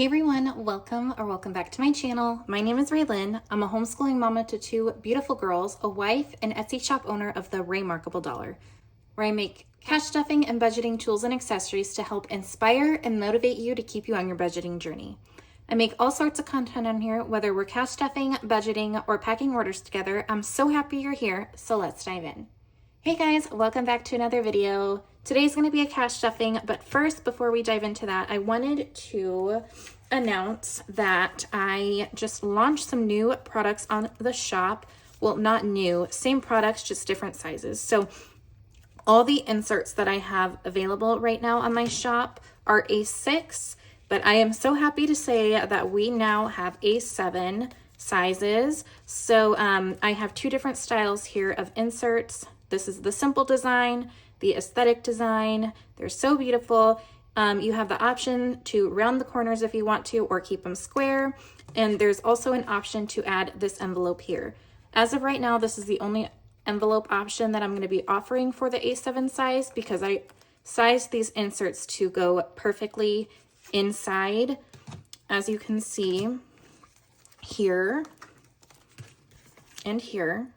Hey everyone, welcome back to my channel. My name is Raylyn. I'm a homeschooling mama to two beautiful girls, a wife, and Etsy shop owner of the Remarkable Dollar, where I make cash stuffing and budgeting tools and accessories to help inspire and motivate you to keep you on your budgeting journey. I make all sorts of content on here, whether we're cash stuffing, budgeting, or packing orders together. I'm so happy you're here, so let's dive in. Hey guys, welcome back to another video. Today's going to be a cash stuffing, but first, before we dive into that, I wanted to announce that I just launched some new products on the shop. Well, not new, same products, just different sizes. So all the inserts that I have available right now on my shop are A6, but I am so happy to say that we now have A7 sizes. So I have two different styles here of inserts. This is the simple design, the aesthetic design. They're so beautiful. You have the option to round the corners if you want to, or keep them square. And there's also an option to add this envelope here. As of right now, this is the only envelope option that I'm going to be offering for the A7 size, because I sized these inserts to go perfectly inside. As you can see here and here,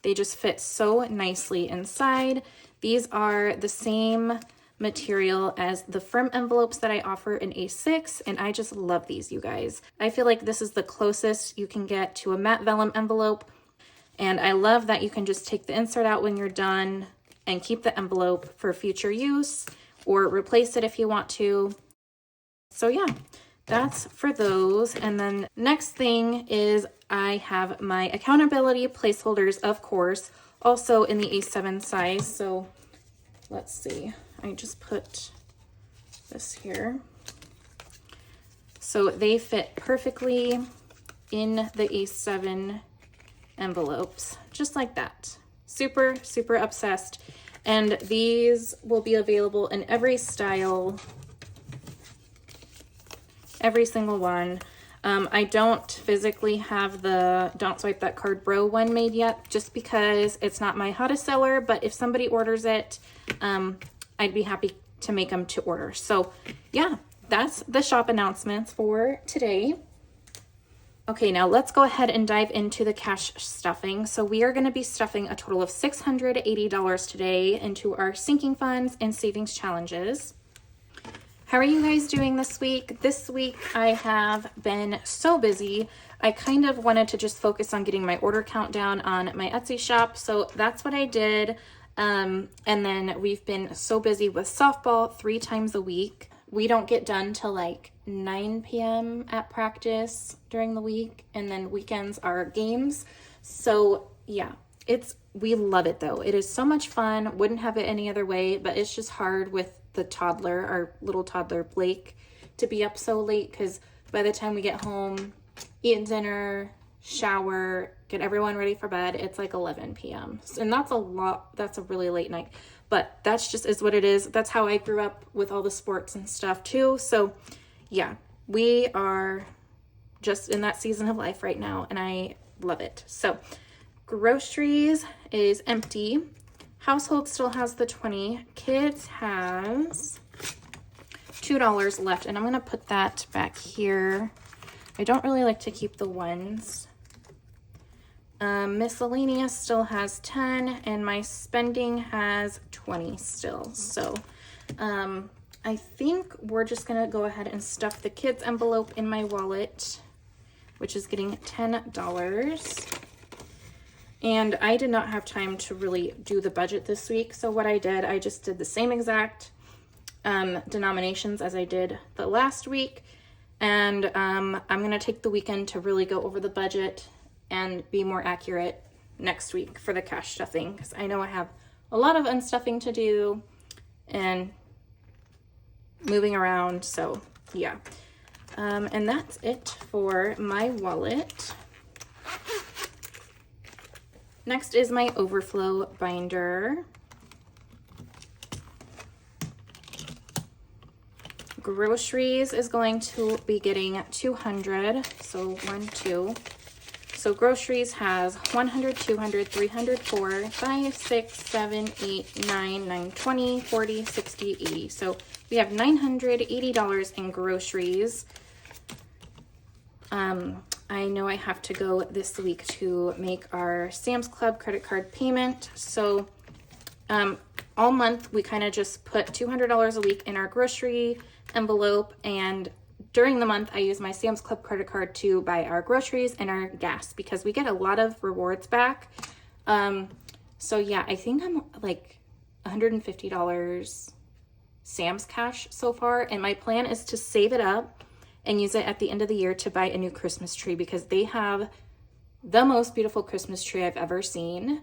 they just fit so nicely inside. These are the same material as the firm envelopes that I offer in A6, and I just love these, you guys. I feel like this is the closest you can get to a matte vellum envelope, and I love that you can just take the insert out when you're done and keep the envelope for future use, or replace it if you want to. So yeah, that's for those. And then next thing is I have my accountability placeholders, of course, also in the A7 size. So let's see, I just put this here. So they fit perfectly in the A7 envelopes, just like that. Super, super obsessed. And these will be available in every style, every single one. I don't physically have the Don't Swipe That Card Bro one made yet, just because it's not my hottest seller, but if somebody orders it, I'd be happy to make them to order. So yeah, that's the shop announcements for today. Okay, now let's go ahead and dive into the cash stuffing. So we are going to be stuffing a total of $680 today into our sinking funds and savings challenges. How are you guys doing this week? This week I have been so busy. I kind of wanted to just focus on getting my order count down on my Etsy shop. So that's what I did. And then we've been so busy with softball 3 times a week. We don't get done till like 9 p.m. at practice during the week. And then weekends are games. So yeah, we love it though. It is so much fun. Wouldn't have it any other way, but it's just hard with the toddler, our little toddler Blake, to be up so late, because by the time we get home, eat dinner, shower, get everyone ready for bed, it's like 11 p.m. And that's a lot. That's a really late night, but that's just is what it is. That's how I grew up with all the sports and stuff too. So yeah, we are just in that season of life right now, and I love it. So groceries is empty. Household still has the 20. Kids has $2 left, and I'm going to put that back here. I don't really like to keep the ones. Miscellaneous still has 10, and my spending has 20 still. So I think we're just going to go ahead and stuff the kids' envelope in my wallet, which is getting $10. And I did not have time to really do the budget this week. So what I did, I just did the same exact denominations as I did the last week. And I'm going to take the weekend to really go over the budget and be more accurate next week for the cash stuffing, because I know I have a lot of unstuffing to do and moving around. So yeah. And that's it for my wallet. Next is my Overflow binder. Groceries is going to be getting 200, so 1, 2. So groceries has 100, 200, 300, 4, 5, 6, 7, 8, 9, 9, 20, 40, 60, 80. So we have $980 in groceries. I know I have to go this week to make our Sam's Club credit card payment. So all month we kind of just put $200 a week in our grocery envelope, and during the month I use my Sam's Club credit card to buy our groceries and our gas because we get a lot of rewards back. So yeah, I think I'm like $150 Sam's cash so far, and my plan is to save it up and use it at the end of the year to buy a new Christmas tree because they have the most beautiful Christmas tree I've ever seen,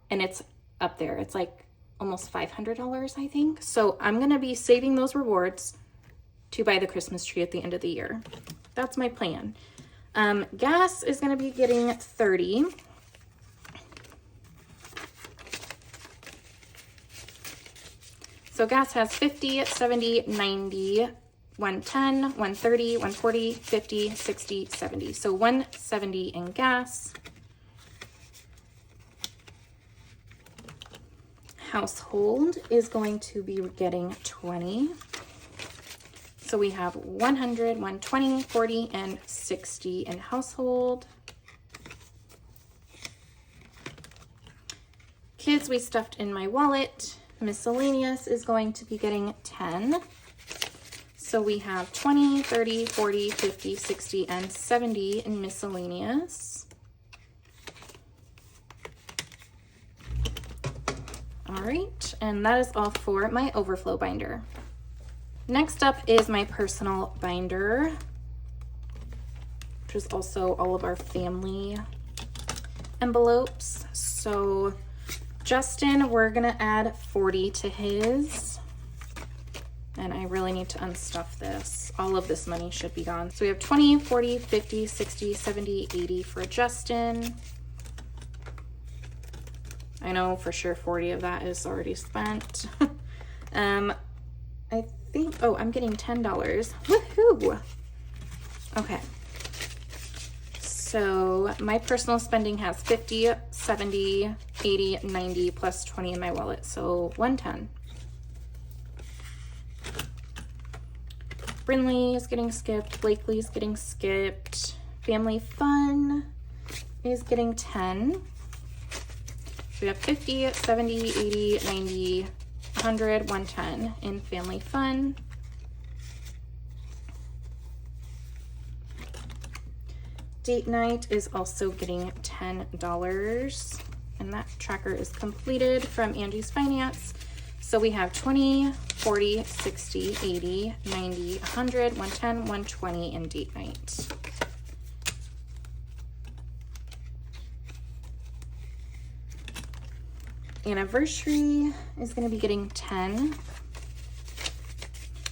and it's up there. It's like almost $500, I think. So I'm gonna be saving those rewards to buy the Christmas tree at the end of the year. That's my plan. Gas is gonna be getting 30. So gas has 50, 70, 90, 110, 130, 140, 50, 60, 70. So 170 in gas. Household is going to be getting 20. So we have 100, 120, 40, and 60 in household. Kids, we stuffed in my wallet. Miscellaneous is going to be getting 10. So we have 20, 30, 40, 50, 60, and 70 in miscellaneous. All right, and that is all for my Overflow binder. Next up is my personal binder, which is also all of our family envelopes. So Justin, we're gonna add 40 to his, and I really need to unstuff this. All of this money should be gone. So we have 20, 40, 50, 60, 70, 80 for Justin. I know for sure 40 of that is already spent. I think, oh, I'm getting $10. Woohoo! Okay. So my personal spending has 50, 70, 80, 90, plus 20 in my wallet. So 110. Brinley is getting skipped. Blakely is getting skipped. Family Fun is getting 10. So we have 50, 70, 80, 90, 100, 110 in Family Fun. Date night is also getting $10, and that tracker is completed from Angie's Finance. So we have 20, 40, 60, 80, 90, 100, 110, 120 in date night. Anniversary is going to be getting 10.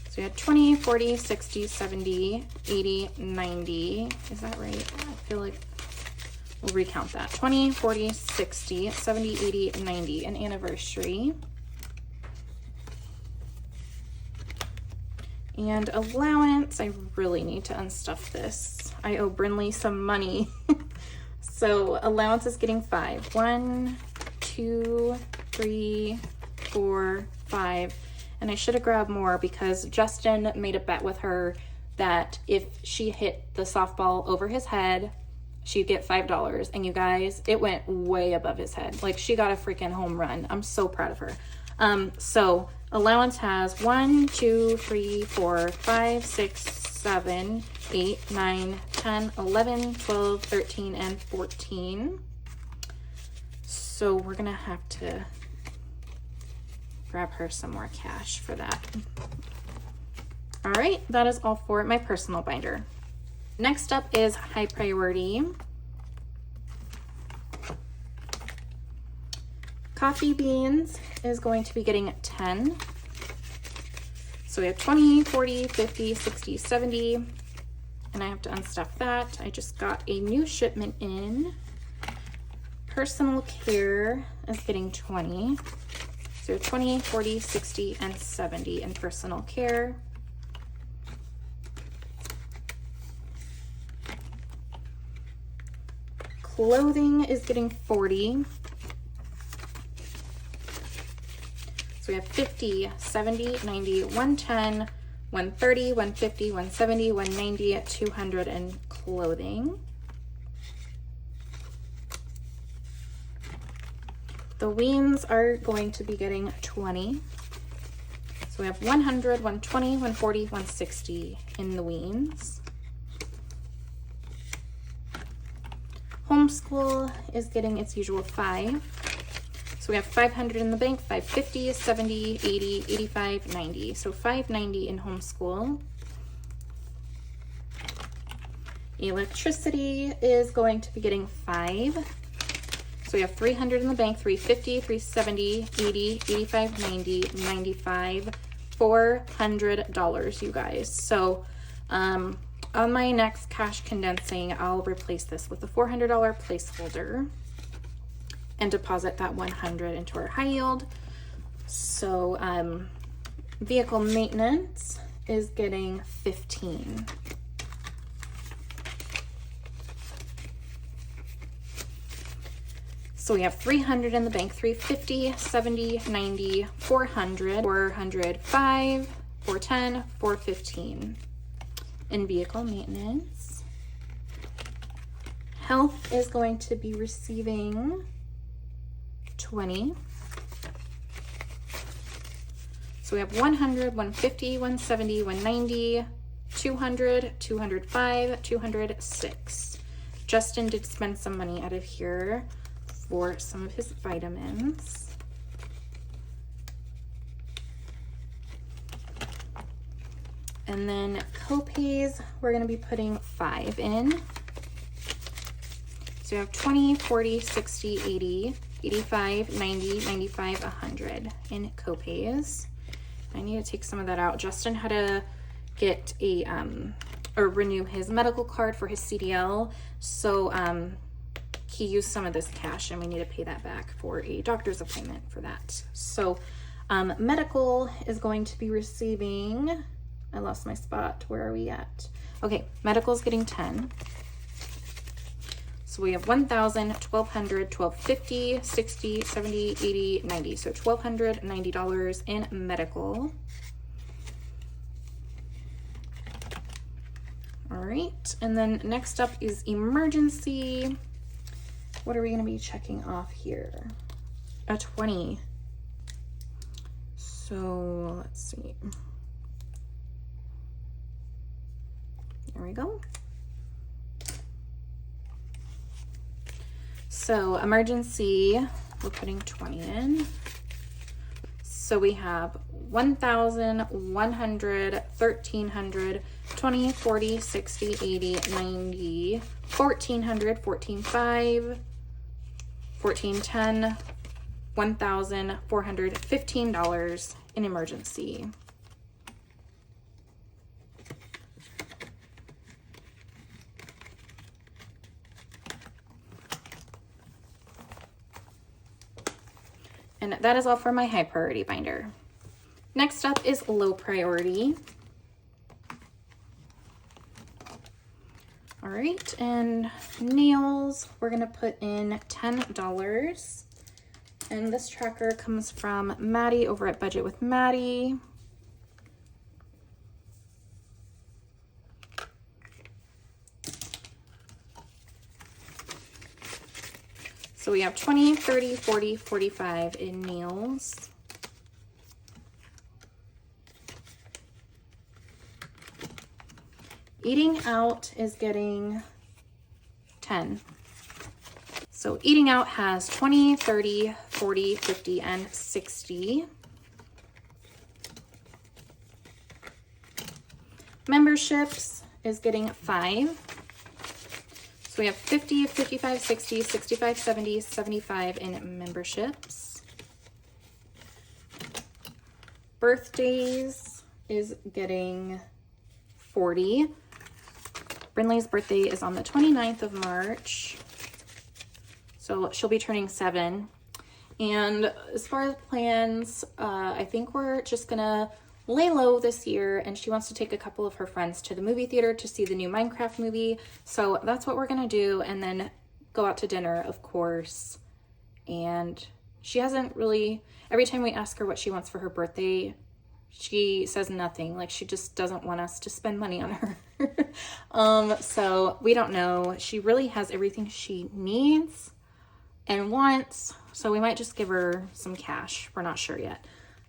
So we had 20, 40, 60, 70, 80, 90. Is that right? I feel like we'll recount that. 20, 40, 60, 70, 80, 90, an anniversary. And allowance, I really need to unstuff this. I owe Brinley some money. So allowance is getting 5. 1, 2, 3, 4, 5. And I should have grabbed more because Justin made a bet with her that if she hit the softball over his head, she'd get $5. And you guys, it went way above his head. Like, she got a freaking home run. I'm so proud of her. So allowance has 1, 2, 3, 4, 5, 6, 7, 8, 9, 10, 11, 12, 13, and 14. So we're gonna have to grab her some more cash for that. All right, that is all for my personal binder. Next up is high priority. Coffee beans is going to be getting 10. So we have 20, 40, 50, 60, 70, and I have to unstuff that. I just got a new shipment in. Personal care is getting 20. So 20, 40, 60, and 70 in personal care. Clothing is getting 40. So we have 50, 70, 90, 110, 130, 150, 170, 190, 200 in clothing. The weens are going to be getting 20. So we have 100, 120, 140, 160 in the weens. Homeschool is getting its usual 5. So we have 500 in the bank, 550, 70, 80, 85, 90. So 590 in homeschool. Electricity is going to be getting 5. So we have 300 in the bank, 350, 370, 80, 85, 90, 95, $400, you guys. So on my next cash condensing, I'll replace this with a $400 placeholder and deposit that 100 into our high yield. So vehicle maintenance is getting 15. So we have 300 in the bank, 350, 70, 90, 400, 405, 410, 415 in vehicle maintenance. Health is going to be receiving 20. So we have 100, 150, 170, 190, 200, 205, 206. Justin did spend some money out of here for some of his vitamins. And then copays, we're going to be putting 5 in. So you have 20, 40, 60, 80, 85, 90, 95, 100 in copays. I need to take some of that out. Justin had to get a or renew his medical card for his CDL. So he used some of this cash and we need to pay that back for a doctor's appointment for that. So medical is going to be receiving, I lost my spot, where are we at? Okay, medical is getting 10. So we have 1,000, 1,200, 1,250, 60, 70, 80, 90. So $1,290 in medical. All right, and then next up is emergency. What are we going to be checking off here? A 20. So let's see. There we go. So emergency, we're putting 20 in. So we have 1,000, 100, 1,300, 20, 40, 60, 80, 90, 1,400, 14,500, 1410, $1,415 in emergency. And that is all for my high priority binder. Next up is low priority. All right, and nails, we're gonna put in $10. And this tracker comes from Maddie over at Budget with Maddie. So we have 20, 30, 40, 45 in nails. Eating out is getting 10. So eating out has 20, 30, 40, 50, and 60. Memberships is getting 5. So we have 50, 55, 60, 65, 70, 75 in memberships. Birthdays is getting 40. Brinley's birthday is on the 29th of March. So she'll be turning 7. And as far as plans, I think we're just gonna lay low this year, and she wants to take a couple of her friends to the movie theater to see the new Minecraft movie. So that's what we're gonna do, and then go out to dinner, of course. And she hasn't really, every time we ask her what she wants for her birthday, she says nothing. Like, she just doesn't want us to spend money on her. So we don't know. She really has everything she needs and wants, so we might just give her some cash. We're not sure yet.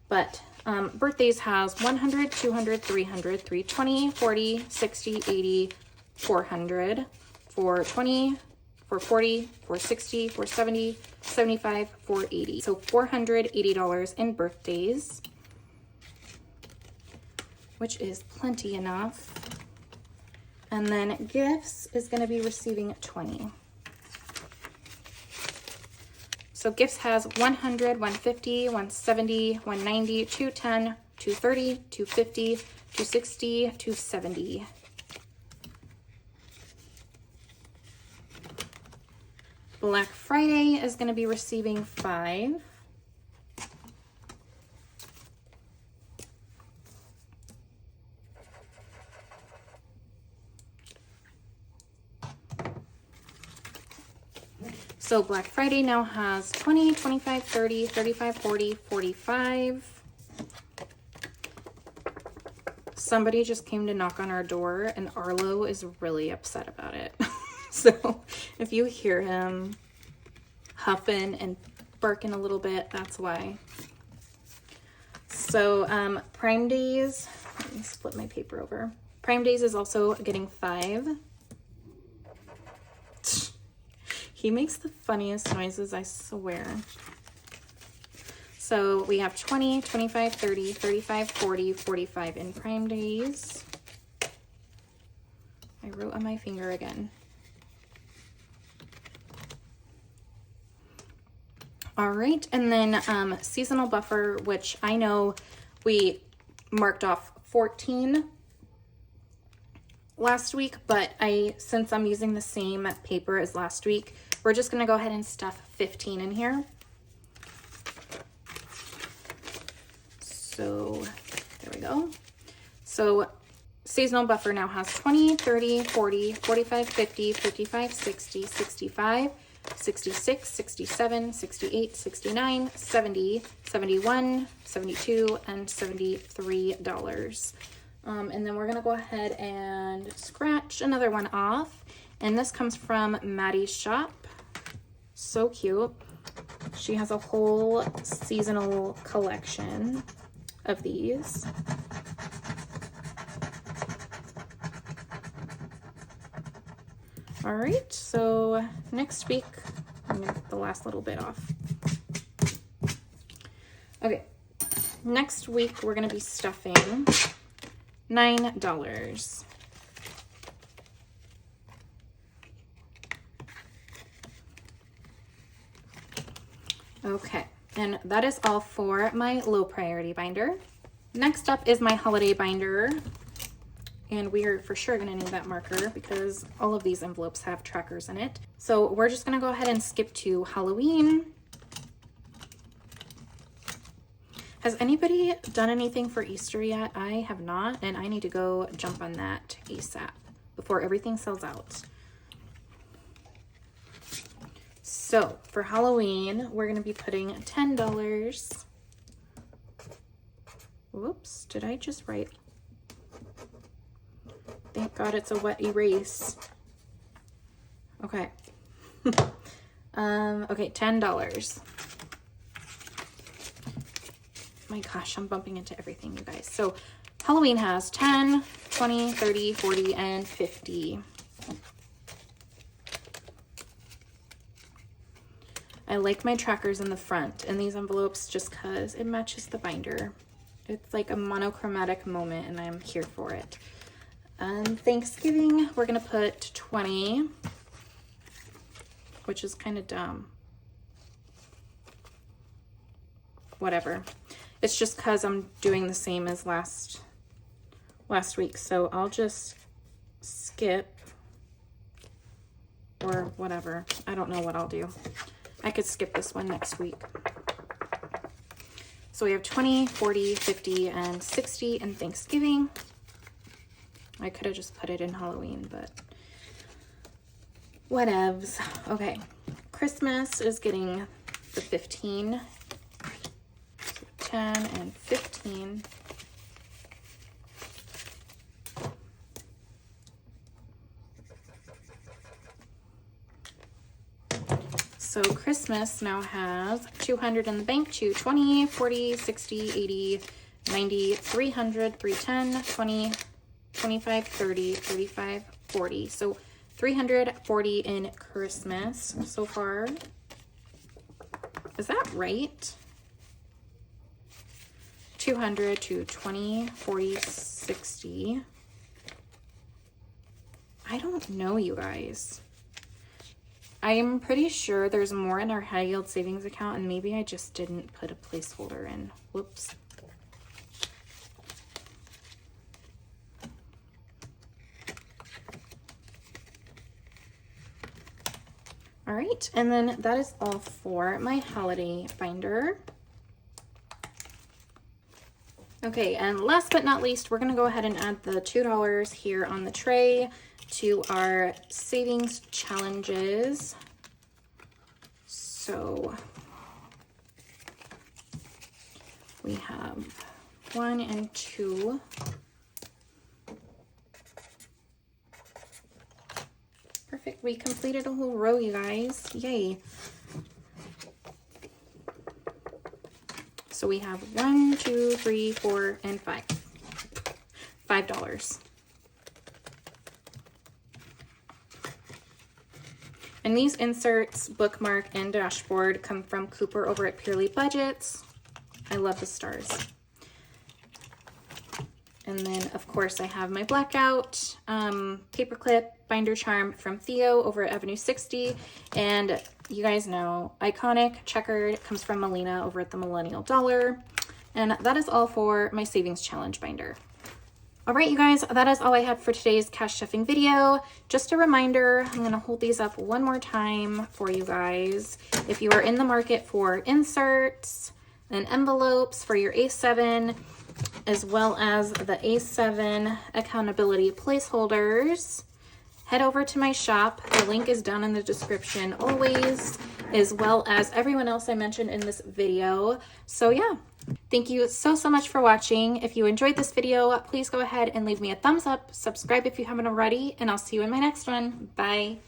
But birthdays has 100, 200, 300, 320, 40, 60, 80, 400, 420, 440, 460, 470, 75, 480. So $480 in birthdays, which is plenty enough. And then gifts is going to be receiving 20. So gifts has 100, 150, 170, 190, 210, 230, 250, 260, 270. Black Friday is going to be receiving 5. So Black Friday now has 20, 25, 30, 35, 40, 45. Somebody just came to knock on our door and Arlo is really upset about it. So if you hear him huffing and barking a little bit, that's why. So Prime Days, let me split my paper over. Prime Days is also getting 5. He makes the funniest noises, I swear. So we have 20, 25, 30, 35, 40, 45 in Prime Days. I wrote on my finger again. All right, and then seasonal buffer, which I know we marked off 14 last week, but since I'm using the same paper as last week, we're just gonna go ahead and stuff 15 in here. So there we go. So seasonal buffer now has 20, 30, 40, 45, 50, 55, 60, 65, 66, 67, 68, 69, 70, 71, 72, and $73. And then we're gonna go ahead and scratch another one off. And this comes from Maddie's shop. So cute. She has a whole seasonal collection of these. All right, so next week, I'm gonna get the last little bit off. Okay, next week we're gonna be stuffing $9. Okay, and that is all for my low priority binder. Next up is my holiday binder. And we are for sure gonna need that marker because all of these envelopes have trackers in it. So we're just gonna go ahead and skip to Halloween. Has anybody done anything for Easter yet? I have not, and I need to go jump on that ASAP before everything sells out. So for Halloween, we're gonna be putting $10. Whoops, did I just write? Thank God it's a wet erase. Okay. Okay, $10. My gosh, I'm bumping into everything, you guys. So Halloween has 10, 20, 30, 40, and 50. I like my trackers in the front and these envelopes just because it matches the binder. It's like a monochromatic moment and I'm here for it. Thanksgiving, we're gonna put 20, which is kind of dumb. Whatever. It's just because I'm doing the same as last week, so I'll just skip or whatever. I don't know what I'll do. I could skip this one next week. So we have 20, 40, 50, and 60 in Thanksgiving. I could have just put it in Halloween, but whatevs. Okay, Christmas is getting the 15, so 10 and 15. So Christmas now has 200 in the bank to 20, 40, 60, 80, 90, 300, 310, 20, 25, 30, 35, 40. So 340 in Christmas so far. Is that right? 200 to 20, 40, 60. I don't know, you guys. I am pretty sure there's more in our high yield savings account, and maybe I just didn't put a placeholder in. Whoops. All right, and then that is all for my holiday binder. Okay, and last but not least, we're gonna go ahead and add the $2 here on the tray to our savings challenges. So we have 1 and 2. Perfect, we completed a whole row, you guys, yay. So we have 1, 2, 3, 4, and 5. $5. And these inserts, bookmark, and dashboard come from Cooper over at Purely Budgets. I love the stars. And then, of course, I have my blackout paperclip binder charm from Theo over at Avenue 60. And you guys know, iconic checkered comes from Melina over at the Millennial Dollar. And that is all for my savings challenge binder. All right, you guys, that is all I had for today's cash stuffing video. Just a reminder, I'm gonna hold these up one more time for you guys. If you are in the market for inserts and envelopes for your A7, as well as the A7 accountability placeholders, head over to my shop. The link is down in the description always, as well as everyone else I mentioned in this video. So yeah, thank you so much for watching. If you enjoyed this video, please go ahead and leave me a thumbs up, subscribe if you haven't already, and I'll see you in my next one. Bye.